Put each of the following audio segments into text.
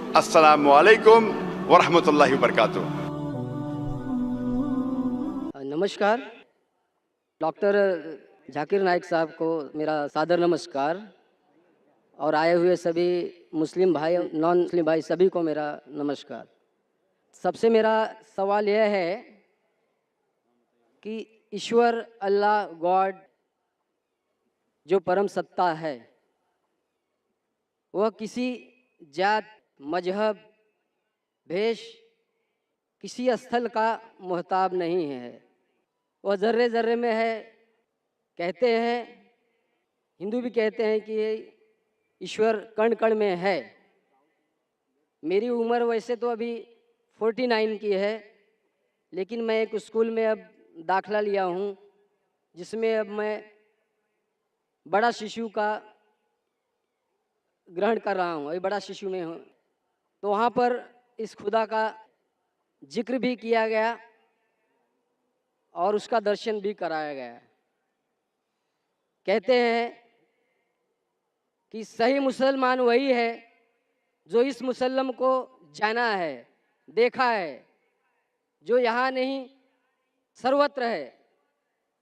अस्सलामु अलैकुम वरहमतुल्लाहि वबरकातुह। नमस्कार। डॉक्टर जाकिर नाइक साहब को मेरा सादर नमस्कार और आए हुए सभी मुस्लिम भाई नॉन मुस्लिम भाई सभी को मेरा नमस्कार। सबसे मेरा सवाल यह है कि ईश्वर अल्लाह गॉड जो परम सत्ता है वह किसी जात मजहब भेष किसी स्थल का मोहताब नहीं है। वह ज़र्रे ज़र्रे में है। कहते हैं, हिंदू भी कहते हैं कि ये ईश्वर कण कण में है। मेरी उम्र वैसे तो अभी 49 की है, लेकिन मैं एक स्कूल में अब दाखला लिया हूँ जिसमें अब मैं बड़ा शिशु का ग्रहण कर रहा हूँ। अभी बड़ा शिशु में हूँ, तो वहाँ पर इस खुदा का जिक्र भी किया गया और उसका दर्शन भी कराया गया। कहते हैं कि सही मुसलमान वही है जो इस मुसल्लम को जाना है, देखा है, जो यहाँ नहीं सर्वत्र है।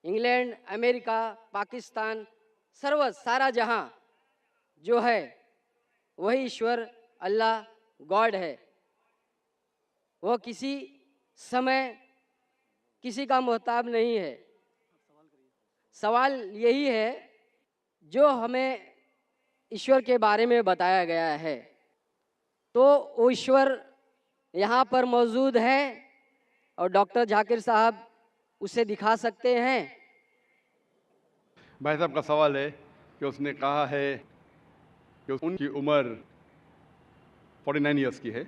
इंग्लैंड, अमेरिका, पाकिस्तान, सारा जहाँ जो है वही ईश्वर अल्लाह गॉड है। वह किसी समय किसी का मोहताब नहीं है। सवाल यही है जो हमें ईश्वर के बारे में बताया गया है, तो वो ईश्वर यहाँ पर मौजूद है और डॉक्टर जाकिर साहब उसे दिखा सकते हैं। भाई साहब का सवाल है कि उसने कहा है कि उनकी उम्र 49 ईयर्स की है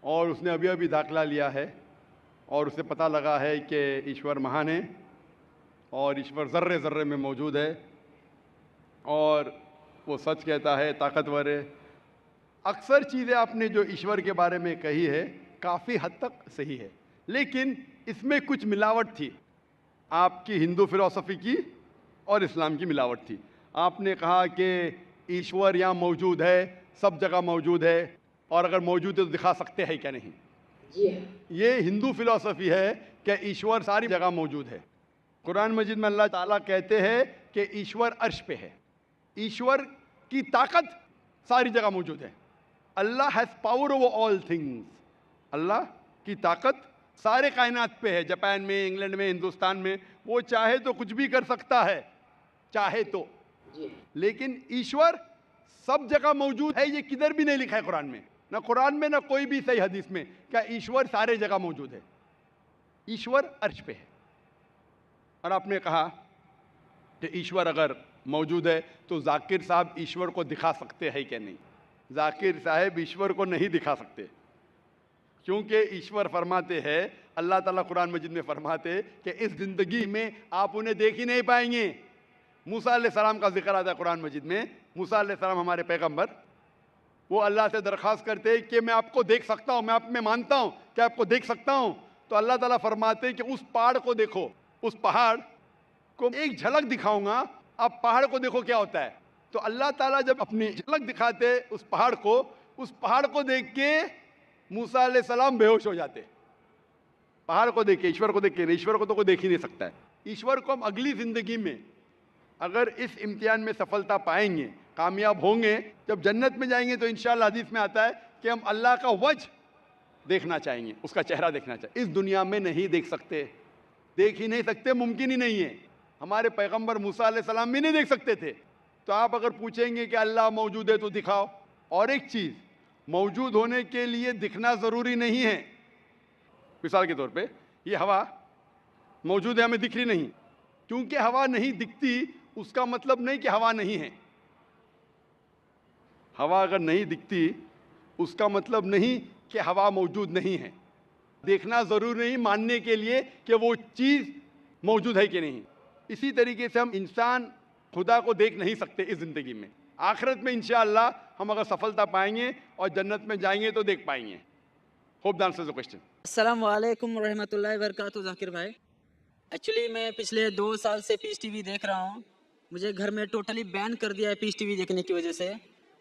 और उसने अभी अभी दाखिला लिया है और उसे पता लगा है कि ईश्वर महान है और ईश्वर ज़र्रे ज़र्रे में मौजूद है और वो सच कहता है, ताकतवर है। अक्सर चीज़ें आपने जो ईश्वर के बारे में कही है काफ़ी हद तक सही है, लेकिन इसमें कुछ मिलावट थी। आपकी हिंदू फिलॉसफी की और इस्लाम की मिलावट थी। आपने कहा कि ईश्वर यहाँ मौजूद है, सब जगह मौजूद है और अगर मौजूद है तो दिखा सकते हैं क्या नहीं। ये हिंदू फिलॉसफी है कि ईश्वर सारी जगह मौजूद है। कुरान मजीद में अल्लाह ताला कहते हैं कि ईश्वर अर्श पे है। ईश्वर की ताकत सारी जगह मौजूद है। Allah has power over all things. अल्लाह की ताकत सारे कायनात पे है। जापान में, इंग्लैंड में, हिंदुस्तान में, वो चाहे तो कुछ भी कर सकता है, चाहे तो। लेकिन ईश्वर सब जगह मौजूद है, ये किधर भी नहीं लिखा है कुरान में, ना कुरान में ना कोई भी सही हदीस में, क्या ईश्वर सारे जगह मौजूद है। ईश्वर अर्श पे है। और आपने कहा कि ईश्वर अगर मौजूद है तो जाकिर साहब ईश्वर को दिखा सकते हैं क्या नहीं। जाकिर साहब ईश्वर को नहीं दिखा सकते, क्योंकि ईश्वर फरमाते हैं, अल्लाह ताला कुरान मजीद में फरमाते कि इस ज़िंदगी में आप उन्हें देख ही नहीं पाएंगे। मूसा अलैहिस्सलाम का जिक्र आता है कुरान मजीद में। मूसा अलैहिस्सलाम हमारे पैगंबर, वो अल्लाह से दरख्वास्त करते कि मैं आपको देख सकता हूँ, मैं आप में मानता हूँ कि आपको देख सकता हूँ। तो अल्लाह ताला फरमाते कि उस पहाड़ को देखो, उस पहाड़ को एक झलक दिखाऊंगा, आप पहाड़ को देखो क्या होता है। तो अल्लाह ताला जब अपनी झलक दिखाते उस पहाड़ को देख के मूसा अलैहिस्सलाम बेहोश हो जाते। पहाड़ को देख के, ईश्वर को देख के। ईश्वर को तो कोई देख ही नहीं सकता है। ईश्वर को हम अगली ज़िंदगी में अगर इस इम्तिहान में सफलता पाएंगे, कामयाब होंगे, जब जन्नत में जाएंगे तो इंशाअल्लाह हदीस में आता है कि हम अल्लाह का वजह देखना चाहेंगे, उसका चेहरा देखना चाहिए। इस दुनिया में नहीं देख सकते, देख ही नहीं सकते, मुमकिन ही नहीं है। हमारे पैगंबर मूसा अलैहिस्सलाम भी नहीं देख सकते थे। तो आप अगर पूछेंगे कि अल्लाह मौजूद है तो दिखाओ। और एक चीज़, मौजूद होने के लिए दिखना ज़रूरी नहीं है। मिसाल के तौर पे ये हवा मौजूद है, हमें दिख रही नहीं। क्योंकि हवा नहीं दिखती उसका मतलब नहीं कि हवा नहीं है। हवा अगर नहीं दिखती उसका मतलब नहीं कि हवा मौजूद नहीं है। देखना ज़रूरी नहीं मानने के लिए कि वो चीज़ मौजूद है कि नहीं। इसी तरीके से हम इंसान खुदा को देख नहीं सकते इस ज़िंदगी में। आखिरत में इंशाअल्लाह हम अगर सफलता पाएंगे और जन्नत में जाएंगे तो देख पाएंगे। Hope that answers the question. अस्सलाम वालेकुम रहमतुल्लाहि वबरकातुहू। जाकिर भाई, एक्चुअली मैं पिछले 2 साल से पीस टीवी देख रहा हूँ। मुझे घर में टोटली बैन कर दिया है पीस टीवी देखने की वजह से।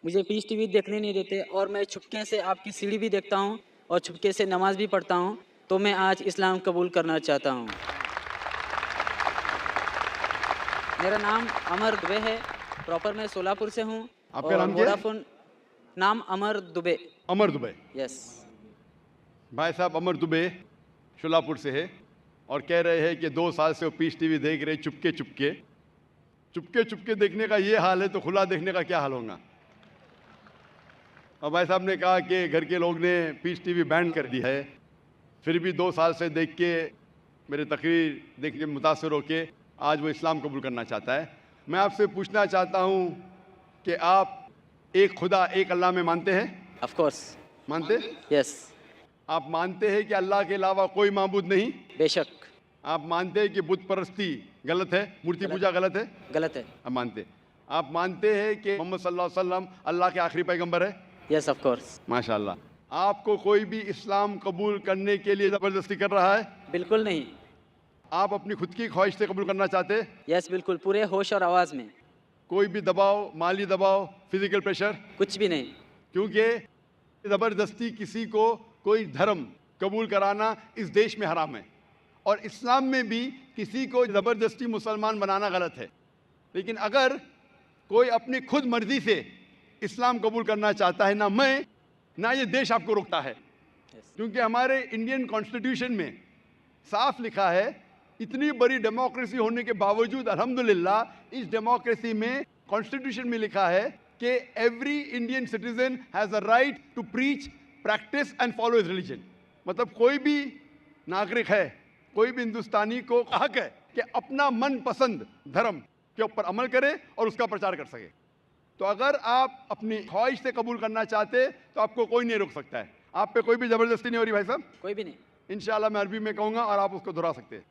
मुझे पीस टीवी देखने नहीं देते और मैं छुपके से आपकी सीढ़ी भी देखता हूँ और छुपके से नमाज भी पढ़ता हूँ, तो मैं आज इस्लाम कबूल करना चाहता हूँ। मेरा नाम अमर दुबे है, प्रॉपर मैं सोलापुर से हूँ। आपका नाम क्या है? वोडाफोन नाम अमर दुबे। अमर दुबे। यस। भाई साहब अमर दुबे शोलापुर से है और कह रहे हैं कि 2 साल से वो पीस टीवी देख रहे चुपके चुपके। चुपके चुपके देखने का ये हाल है तो खुला देखने का क्या हाल होगा। और भाई साहब ने कहा कि घर के लोग ने पीस टीवी बैन कर दी है, फिर भी 2 साल से देख के मेरे तकरीर देख के मुतासर होके आज वो इस्लाम कबूल करना चाहता है। मैं आपसे पूछना चाहता हूँ कि आप एक खुदा एक अल्लाह में मानते हैं? Of course. मानते? यस। आप मानते हैं कि अल्लाह के अलावा कोई माबूद नहीं? बेशक। आप मानते हैं कि बुत परस्ती गलत है, मूर्ति पूजा गलत है? गलत है। आप मानते? आप मानते हैं कि मोहम्मद सल्लल्लाहु अलैहि वसल्लम अल्लाह के आखिरी पैगंबर है? Yes of course. माशाल्लाह। आपको कोई भी इस्लाम कबूल करने के लिए ज़बरदस्ती कर रहा है? बिल्कुल नहीं। आप अपनी खुद की ख्वाहिश से कबूल करना चाहते हैं? यस बिल्कुल, पूरे होश और आवाज़ में। कोई भी दबाव, माली दबाव, फिजिकल प्रेशर? कुछ भी नहीं। क्योंकि ज़बरदस्ती किसी को कोई धर्म कबूल कराना इस देश में हराम है और इस्लाम में भी किसी को ज़बरदस्ती मुसलमान बनाना गलत है। लेकिन अगर कोई अपनी खुद मर्जी से इस्लाम कबूल करना चाहता है, ना मैं ना ये देश आपको रोकता है। क्योंकि हमारे इंडियन कॉन्स्टिट्यूशन में साफ लिखा है, इतनी बड़ी डेमोक्रेसी होने के बावजूद अल्हम्दुलिल्लाह इस डेमोक्रेसी में कॉन्स्टिट्यूशन में लिखा है कि every Indian citizen has a right to preach, practice and follow his religion. मतलब कोई भी नागरिक है, कोई भी हिंदुस्तानी को हक है कि अपना मनपसंद धर्म के ऊपर अमल करे और उसका प्रचार कर सके। तो अगर आप अपनी ख्वाहिश से कबूल करना चाहते तो आपको कोई नहीं रोक सकता है। आप पे कोई भी ज़बरदस्ती नहीं हो रही भाई साहब? कोई भी नहीं। इंशाल्लाह मैं अरबी में कहूँगा और आप उसको दोहरा सकते हैं।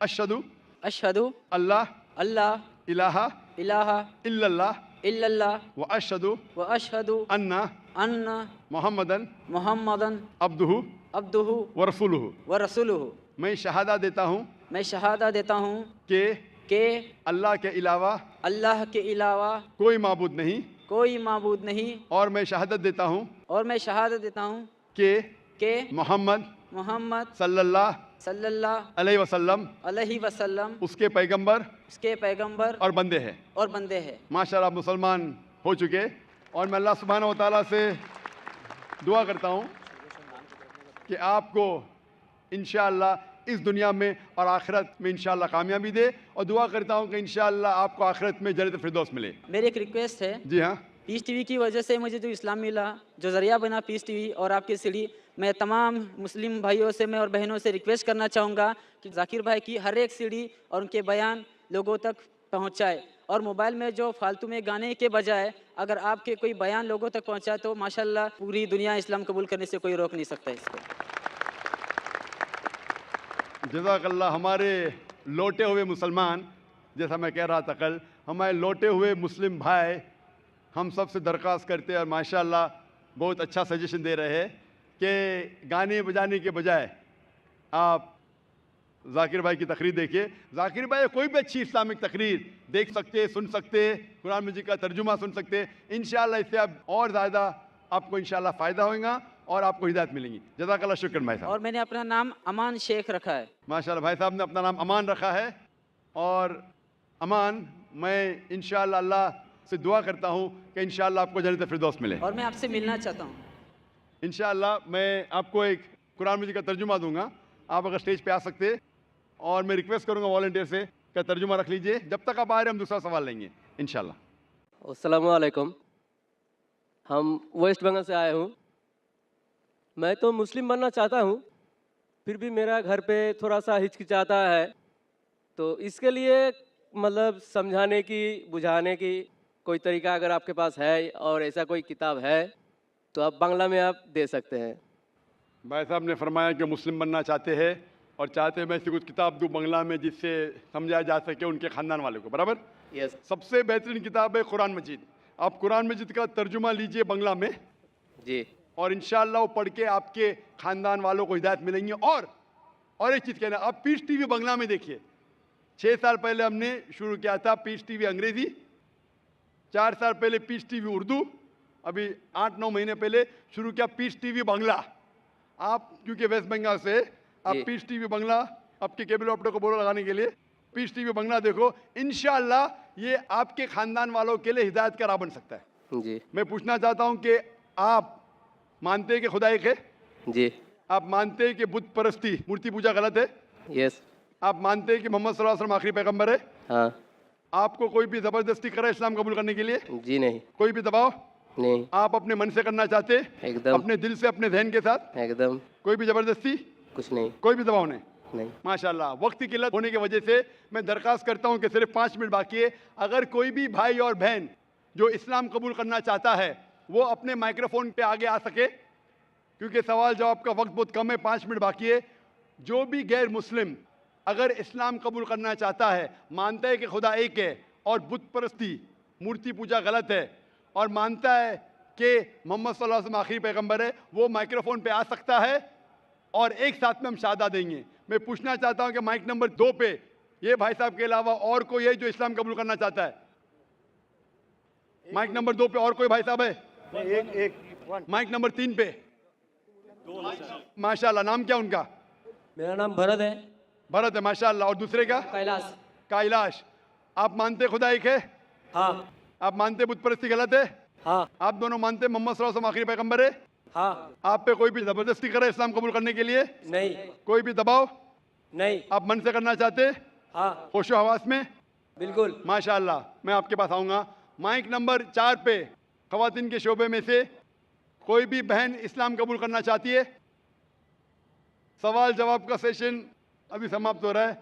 अशहदु अशहदु अल्लाह अल्लाह इलाहा इलाहा इल्लल्लाह इल्लल्लाह व अशहदु व अशहदु अन्ना अन्ना मोहम्मदन मुहम्मदन अब्दुहु अब्दुहु व रसूलुहु। व रसूलुहु। मैं शहादा देता हूँ मैं शहादा देता हूँ कि अल्लाह के अलावा कोई माबूद नहीं कोई माबूद नहीं और मैं शहादत देता हूँ और मैं शहादत देता हूँ कि मोहम्मद सल्लल्लाहु अलैहि वसल्लम उसके पैगंबर और बंदे हैं। माशाल्लाह मुसलमान हो चुके और मैं अल्लाह सुब्हानहू व तआला से दुआ करता हूँ कि आपको इंशाअल्लाह इस दुनिया में और आखिरत में इंशाअल्लाह कामयाबी दे और दुआ करता हूँ कि इंशाअल्लाह आपको आखिरत में जन्नत फिरदौस मिले। मेरी एक रिक्वेस्ट है। जी हाँ। पीस टीवी की वजह से मुझे जो इस्लाम मिला, जो ज़रिया बना पीस टीवी और आपकी सीढ़ी, मैं तमाम मुस्लिम भाइयों से मैं और बहनों से रिक्वेस्ट करना चाहूँगा कि जाकिर भाई की हर एक सीढ़ी और उनके बयान लोगों तक पहुँचाए और मोबाइल में जो फालतू में गाने के बजाय अगर आपके कोई बयान लोगों तक पहुँचाए तो माशाल्लाह पूरी दुनिया इस्लाम कबूल करने से कोई रोक नहीं सकता इसको। जज़ाकल्लाह। हमारे लौटे हुए मुसलमान, जैसा मैं कह रहा था कल, हमारे लौटे हुए मुस्लिम भाई हम सब से दरख्वास्त करते हैं और माशाल्लाह बहुत अच्छा सजेशन दे रहे हैं कि गाने बजाने के बजाय आप जाकिर भाई की तकरीर देखिए। जाकिर भाई कोई भी अच्छी इस्लामिक तकरीर देख सकते, सुन सकते, कुरान मजीद का तर्जुमा सुन सकते। इंशाअल्लाह इससे आप और ज़्यादा आपको इंशाअल्लाह फ़ायदा होगा और आपको हिदायत मिलेंगी। जज़ाकल्लाह, शुक्र भाई साहब। और मैंने अपना नाम अमान शेख रखा है। माशाल्लाह भाई साहब ने अपना नाम अमान रखा है और अमान, मैं इंशाअल्लाह अल्लाह से दुआ करता हूँ कि इंशाअल्लाह आपको जन्नत फिरदौस मिले। और मैं आपसे मिलना चाहता हूँ। इंशाअल्लाह मैं आपको एक कुरान मजीद का तर्जुमा दूंगा, आप अगर स्टेज पे आ सकते और मैं रिक्वेस्ट करूंगा वॉलंटियर से कि तर्जुमा रख लीजिए। जब तक आप आ रहे हम दूसरा सवाल लेंगे इंशाअल्लाह। अस्सलामु अलैकुम। हम वेस्ट बंगाल से आए हूँ। मैं तो मुस्लिम बनना चाहता हूँ, फिर भी मेरा घर पे थोड़ा सा हिचकिचाता है, तो इसके लिए मतलब समझाने की, बुझाने की कोई तरीका अगर आपके पास है और ऐसा कोई किताब है तो आप बांग्ला में आप दे सकते हैं। भाई साहब ने फरमाया कि मुस्लिम बनना चाहते हैं और चाहते हैं मैं ऐसी कुछ किताब दूँ बांग्ला में जिससे समझाया जा सके उनके ख़ानदान वाले को। बराबर? यस। सबसे बेहतरीन किताब है कुरान मजीद। आप कुरान मजीद का तर्जुमा लीजिए बांग्ला में जी, और इंशाअल्लाह वो पढ़ के आपके ख़ानदान वालों को हिदायत मिलेंगी। और एक चीज़ कहना, आप पीस टीवी बांग्ला में देखिए। 6 साल पहले हमने शुरू किया था पीस टीवी अंग्रेज़ी, 4 साल पहले पीस टीवी उर्दू, अभी 8-9 महीने पहले शुरू किया पीस टीवी बांग्ला। आप क्योंकि वेस्ट बंगाल से, आप जी। पीस टीवी बांग्ला आपके केबल ऑपरेटर को बोलो लगाने के लिए, पीस टीवी बांग्ला देखो, इंशाअल्लाह ये आपके खानदान वालों के लिए हिदायत का राह बन सकता है। जी मैं पूछना चाहता हूं कि आप मानते हैं कि खुदा एक है? जी आप मानते हैं कि बुत परस्ती, मूर्ति पूजा गलत है? यस आप मानते हैं कि मोहम्मद सल्लल्लाहु अलैहि वसल्लम आखिरी पैगंबर है? हाँ आपको कोई भी जबरदस्ती करे इस्लाम कबूल करने के लिए? जी नहीं कोई भी दबाव? नहीं आप अपने मन से करना चाहते हैं? एकदम अपने दिल से, अपने जहन के साथ? एकदम कोई भी जबरदस्ती, कुछ नहीं कोई भी दबाव नहीं? नहीं माशाल्लाह। वक्त की किल्लत होने की वजह से मैं दरखास्त करता हूं कि सिर्फ 5 मिनट बाकी है। अगर कोई भी भाई और बहन जो इस्लाम कबूल करना चाहता है वो अपने माइक्रोफोन पे आगे आ सके, क्योंकि सवाल जवाब का वक्त बहुत कम है, 5 मिनट बाकी है। जो भी गैर मुस्लिम अगर इस्लाम कबूल करना चाहता है, मानता है कि खुदा एक है और बुत परस्ती, मूर्ति पूजा गलत है, और मानता है कि मोहम्मद सल्लल्लाहु अलैहि वसल्लम आखिरी पैगंबर है, वो माइक्रोफोन पे आ सकता है और एक साथ में हम शहादा देंगे। मैं पूछना चाहता हूं कि माइक नंबर 2 पे ये भाई साहब के अलावा और कोई है जो इस्लाम कबूल करना चाहता है? माइक नंबर 2 पे और कोई भाई साहब है? माइक नंबर 3 पे। माशाल्लाह। नाम क्या उनका? मेरा नाम भरत है। भरत है, माशाल्लाह। और दूसरे का? कैलाश। कैलाश। आप मानते खुदा एक है? हाँ आप मानते बुत परस्ती गलत है? हाँ आप दोनों मानते मोहम्मद सल्लल्लाहु अलैहि वसल्लम आखिरी पैगंबर है? हाँ आप पे कोई भी जबरदस्ती करे इस्लाम कबूल करने के लिए? नहीं कोई भी दबाव? नहीं आप मन से करना चाहते? हाँ होशो हवास में? बिल्कुल। माशाल्लाह। मैं आपके पास आऊँगा। माइक नंबर 4 पे ख़वातीन के शोबे में से कोई भी बहन इस्लाम कबूल करना चाहती है? सवाल जवाब का सेशन अभी समाप्त हो रहा है।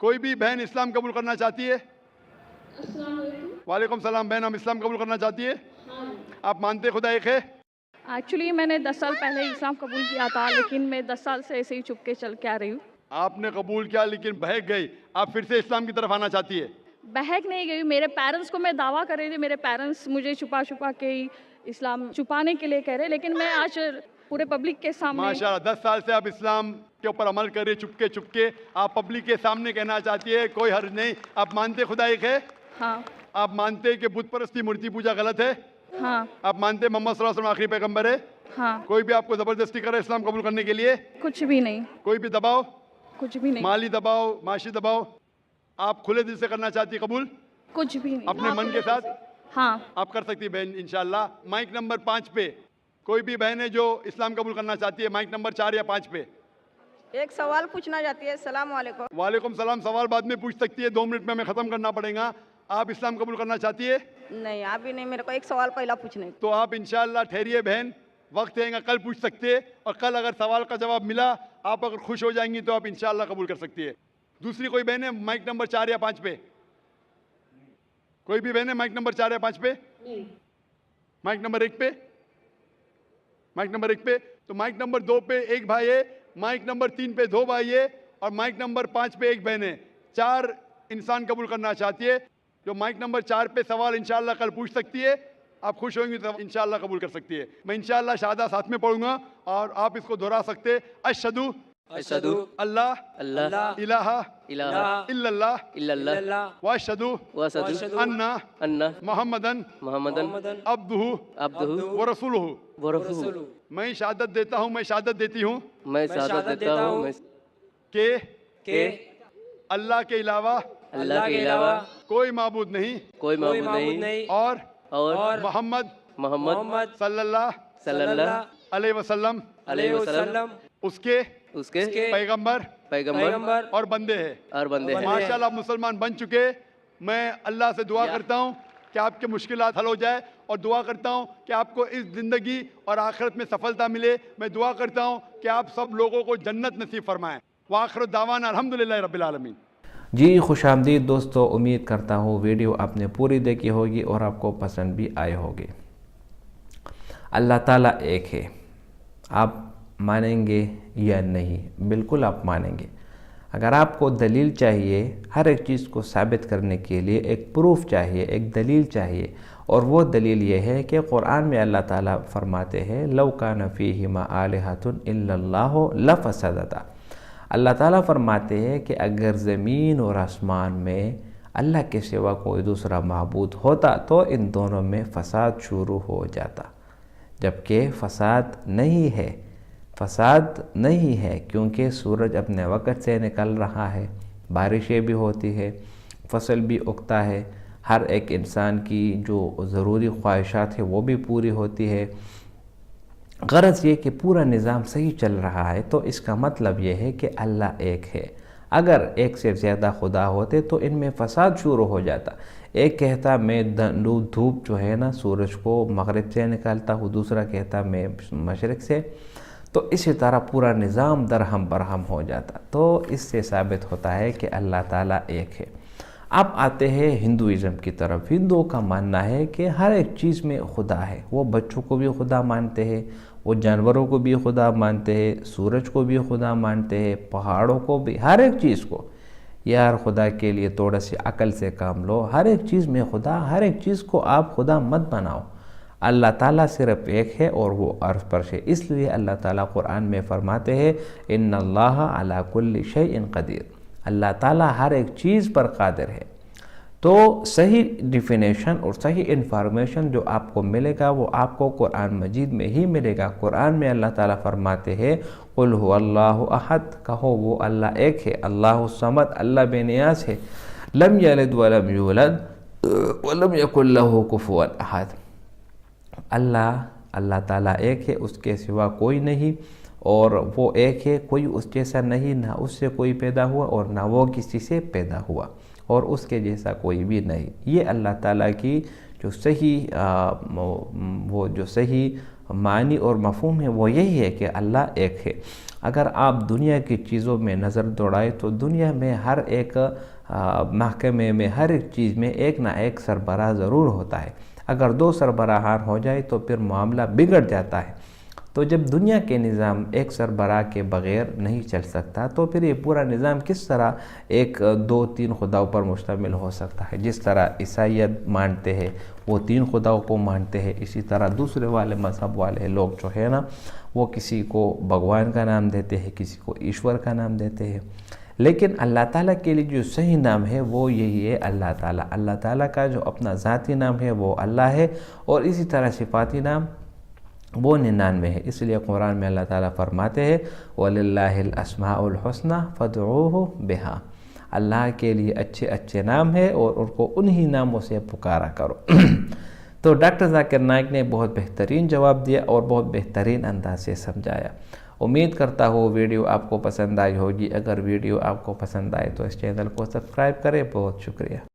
कोई भी बहन इस्लाम कबूल करना चाहती है? वालेकुम सलाम। बहन, हम इस्लाम कबूल करना चाहती है? आप मानते खुदा एक है? एक्चुअली मैंने 10 साल पहले इस्लाम कबूल किया था, लेकिन मैं 10 साल से ऐसे ही चुप के चल के आ रही हूँ। आपने कबूल किया लेकिन बहक गई, आप फिर से इस्लाम की तरफ आना चाहती है? बहक नहीं गई। मेरे पेरेंट्स को मैं दावा कर रही थी, मेरे पेरेंट्स मुझे छुपा छुपा के ही इस्लाम छुपाने के लिए कह रहे, लेकिन मैं आज पूरे पब्लिक के सामने। माशाल्लाह। 10 साल से आप इस्लाम के ऊपर अमल कर रही, चुपके चुपके आप पब्लिक के सामने कहना चाहती है, कोई हर्ज नहीं। आप मानते खुदा एक है? हाँ आप मानते हैं कि बुत परस्ती, मूर्ति पूजा गलत है? हाँ आप मानते हैं मोहम्मद सल्लल्लाहु अलैहि वसल्लम आखिरी पैगंबर है? हाँ। कोई भी आपको जबरदस्ती करे इस्लाम कबूल करने के लिए? कुछ भी नहीं, कोई भी दबाव, कुछ भी नहीं, माली दबाव, माशी दबाव, आप खुले दिल से करना चाहती है कबूल कुछ भी नहीं। अपने मन के साथ? हाँ आप कर सकती है बहन इंशाल्लाह। माइक नंबर 5 पे कोई भी बहन है जो इस्लाम कबूल करना चाहती है? माइक नंबर 4 या 5 पे। एक सवाल पूछना चाहती है। सलाम वालेकुम। वालेकुम सलाम। सवाल बाद में पूछ सकती है, 2 मिनट में हमें ख़त्म करना पड़ेगा। आप इस्लाम कबूल करना चाहती है? नहीं, अभी नहीं, मेरे को एक सवाल पहला पूछने। तो आप इंशाल्लाह ठहरिए बहन, वक्त रहेगा, कल पूछ सकते हैं, और कल अगर सवाल का जवाब मिला, आप अगर खुश हो जाएंगी तो आप इंशाल्लाह कबूल कर सकती है। दूसरी कोई बहन है माइक नंबर 4 या 5 पे? कोई भी बहन है माइक नंबर 4 या 5 पे? माइक नंबर 1 पे? माइक नंबर 1 पे? तो माइक नंबर 2 पे एक भाई है, माइक नंबर 3 पे 2 भाई है, और माइक नंबर 5 पे एक बहन है। 4 इंसान कबूल करना चाहती है। जो माइक नंबर 4 पे सवाल इंशाल्लाह कल पूछ सकती है, आप खुश होंगी तो इंशाल्लाह कबूल कर सकती है। मैं इंशाल्लाह शहादा साथ में पढ़ूंगा और आप इसको दोहरा सकते हैं। अशहदु अशहदु अल्लाह अल्लाह इलाहा इलाहा इल्लल्लाह इल्लल्लाह व अशहदु वअशहदु अन्ना अन्ना मुहम्मदन मुहम्मदन अब्दुहु अब्दुहु व रसूलुहु। व रसूलुहु। मैं शहादत देता हूँ, मैं शहादत देती हूँ मैं शहादत देता हूँ मैं कि अल्लाह के अलावा अल्लाह के अलावा कोई माबूद नहीं कोई माबूद नहीं और मोहम्मद मोहम्मद सल्लल्लाहु अलैहि वसल्लम अलैहि वसल्लम उसके उसके पैगंबर और बंदे हैं। और बंदे हैं। माशाल्लाह मुसलमान बन चुके। मैं अल्लाह से दुआ करता हूँ कि आपके मुश्किलात हल हो जाए, और दुआ करता हूँ कि आपको इस ज़िंदगी और आखिरत में सफलता मिले। मैं दुआ करता हूँ कि आप सब लोगों को जन्नत नसीब फरमाएँ। व आखिर दावाना अल्हम्दुलिल्लाहि रब्बिल आलमीन। जी खुशामदीद दोस्तों, उम्मीद करता हूँ वीडियो आपने पूरी देखी होगी और आपको पसंद भी आई होगी। अल्लाह ताला एक है, आप मानेंगे या नहीं? बिल्कुल आप मानेंगे। अगर आपको दलील चाहिए, हर एक चीज़ को साबित करने के लिए एक प्रूफ चाहिए, एक दलील चाहिए, और वो दलील ये है कि कुरान में अल्लाह ताला फरमाते हैं लौ कान फ़ीहिमा आलिहतुन इल्लल्लाहु लफ़सदता। अल्लाह ताला फरमाते हैं कि अगर ज़मीन और आसमान में अल्लाह के सिवा कोई दूसरा माबूद होता तो इन दोनों में फ़साद शुरू हो जाता, जबकि फ़साद नहीं है क्योंकि सूरज अपने वक़्त से निकल रहा है, बारिशें भी होती है, फसल भी उगता है, हर एक इंसान की जो ज़रूरी ख्वाहिशात है वो भी पूरी होती है। ग़रज़ ये कि पूरा निज़ाम सही चल रहा है, तो इसका मतलब ये है कि अल्लाह एक है। अगर एक से ज़्यादा खुदा होते तो इनमें फ़साद शुरू हो जाता। एक कहता मैं धूप जो है ना सूरज को मगरिब से निकालता हूँ, दूसरा कहता मैं मशरिक़ से, तो इसी तरह पूरा निज़ाम दरहम बरहम हो जाता। तो इससे साबित होता है कि अल्लाह ताला एक है। अब आते हैं हिंदुइज़म की तरफ। हिंदुओं का मानना है कि हर एक चीज़ में खुदा है। वो बच्चों को भी खुदा मानते हैं, वो जानवरों को भी खुदा मानते हैं, सूरज को भी खुदा मानते हैं, पहाड़ों को भी, हर एक चीज़ को। यार खुदा के लिए थोड़ा सी अकल से काम लो, हर एक चीज़ में खुदा, हर एक चीज़ को आप खुदा मत बनाओ। अल्लाह ताला सिर्फ एक है और वो अर्श पर है। इसलिए अल्लाह ताला कुरान में फरमाते हैं इन्नल्लाह अला कुल्ली शैइन क़दीर, अल्लाह ताला हर एक चीज़ पर कादिर है। तो सही डिफिनेशन और सही इन्फॉर्मेशन जो आपको मिलेगा वो आपको कुरान मजीद में ही मिलेगा। कुरान में अल्लाह ताला फरमाते हैं कुल हुवल्लाहु अहद, कहो वो अल्लाह एक है, अल्लाहु समद, अल्लाह बेनियाज है, लम यलिद वलम यूलद वलम यकुल लहू कुफुवन अहद। अल्लाह ताला एक है, उसके सिवा कोई नहीं, और वो एक है, कोई उस जैसा नहीं, ना उससे कोई पैदा हुआ और ना वो किसी से पैदा हुआ, और उसके जैसा कोई भी नहीं। ये अल्लाह ताला की जो सही मानी और मफ़हूम है वो यही है कि अल्लाह एक है। अगर आप दुनिया की चीज़ों में नज़र दौड़ाएं तो दुनिया में हर एक महकमे में, हर एक चीज़ में एक ना एक सरबराह ज़रूर होता है। अगर दो सरबराहान हो जाए तो फिर मामला बिगड़ जाता है। तो जब दुनिया के निज़ाम एक सरबराह के बग़ैर नहीं चल सकता तो फिर ये पूरा निज़ाम किस तरह एक दो तीन खुदाओं पर मुश्तमिल हो सकता है। जिस तरह ईसाईयत मानते हैं वो तीन खुदाओं को मानते हैं, इसी तरह दूसरे वाले मज़हब वाले लोग जो है ना वो किसी को भगवान का नाम देते हैं, किसी को ईश्वर का नाम देते हैं। लेकिन अल्लाह ताला के लिए जो सही नाम है वो यही है अल्लाह ताला। अल्लाह ताला का जो अपना ज़ाती नाम है वो अल्लाह है, और इसी तरह सिफ़ाती नाम वो 99 है। इसलिए कुरान में अल्लाह ताला फरमाते हैं वलिल्लाहिल अस्माउल हुस्ना फदऊहु बिहा, अल्लाह के लिए अच्छे अच्छे नाम है और उनको उन्हीं नामों से पुकारा करो। तो डॉक्टर जाकिर नाइक ने बहुत बेहतरीन जवाब दिया और बहुत बेहतरीन अंदाज से समझाया। उम्मीद करता हूँ वीडियो आपको पसंद आई होगी। अगर वीडियो आपको पसंद आए तो इस चैनल को सब्सक्राइब करें। बहुत शुक्रिया।